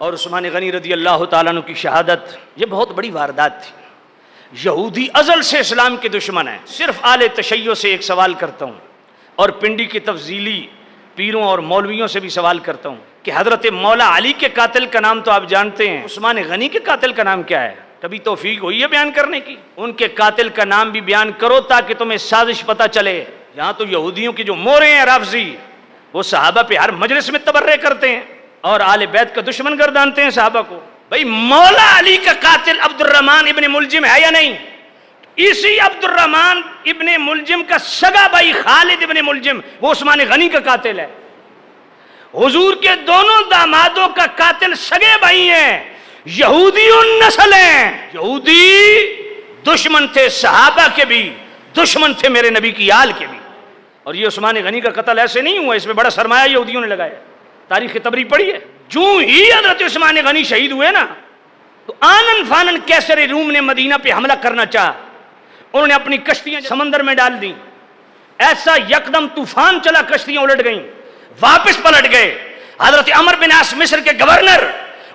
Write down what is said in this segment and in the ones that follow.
اور عثمان غنی رضی اللہ تعالیٰ عنہ کی شہادت یہ بہت بڑی واردات تھی۔ یہودی ازل سے اسلام کے دشمن ہیں۔ صرف آل تشیع سے ایک سوال کرتا ہوں اور پنڈی کی تفضیلی پیروں اور مولویوں سے بھی سوال کرتا ہوں کہ حضرت مولا علی کے قاتل کا نام تو آپ جانتے ہیں، عثمان غنی کے قاتل کا نام کیا ہے؟ کبھی توفیق ہوئی ہے بیان کرنے کی؟ ان کے قاتل کا نام بھی بیان کرو تاکہ تمہیں سازش پتہ چلے۔ یہاں تو یہودیوں کی جو مورے ہیں رافضی، وہ صحابہ پہ ہر مجلس میں تبرع کرتے ہیں اور آل بیت کا دشمن گردانتے ہیں صحابہ کو۔ بھئی مولا علی کا قاتل عبد الرحمن ابن ملجم ہے یا نہیں؟ اسی عبد الرحمن ابن ملجم کا سگا بھائی خالد ابن ملجم وہ عثمان غنی کا قاتل ہے۔ حضور کے دونوں دامادوں کا قاتل سگے بھائی ہیں، یہودی النسل ہیں۔ یہودی دشمن تھے صحابہ کے بھی، دشمن تھے میرے نبی کی آل کے بھی۔ اور یہ عثمان غنی کا قتل ایسے نہیں ہوا، اس میں بڑا سرمایہ یہودیوں نے لگایا۔ تاریخ تبری پڑھی ہے، جو ہی حضرت عثمان غنی شہید ہوئے نا تو آنن فانن کیسر روم نے مدینہ پہ حملہ کرنا چاہا، انہوں نے اپنی کشتیاں سمندر میں ڈال دیں، ایسا یکدم طوفان چلا، کشتیاں الٹ گئیں، واپس پلٹ گئے۔ حضرت عمر بن عاص مصر کے گورنر،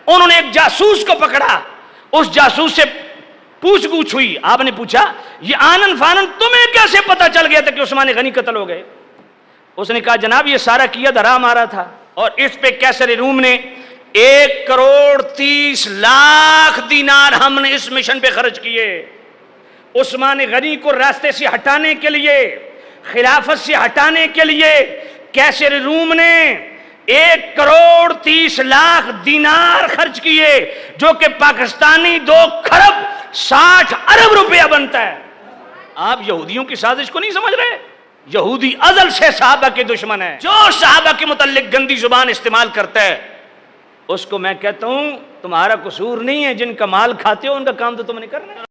انہوں نے ایک جاسوس کو پکڑا، اس جاسوس سے پوچھ گچھ ہوئی، آپ نے پوچھا یہ آنن فانن تمہیں کیسے پتا چل گیا تھا کہ عثمان غنی قتل ہو گئے؟ اس نے کہا جناب یہ سارا کیا دھرا ہمارا تھا، اور اس پہ کیسر روم نے 1,30,00,000 دینار ہم نے اس مشن پہ خرچ کیے۔ عثمان غنی کو راستے سے ہٹانے کے لیے، خلافت سے ہٹانے کے لیے کیسر روم نے 1,30,00,000 دینار خرچ کیے، جو کہ پاکستانی 2,60 ارب روپیہ بنتا ہے۔ آپ یہودیوں کی سازش کو نہیں سمجھ رہے؟ یہودی ازل سے صحابہ کے دشمن ہے۔ جو صحابہ کے متعلق گندی زبان استعمال کرتا ہے اس کو میں کہتا ہوں تمہارا قصور نہیں ہے، جن کا مال کھاتے ہو ان کا کام تو تم نے کرنا ہے۔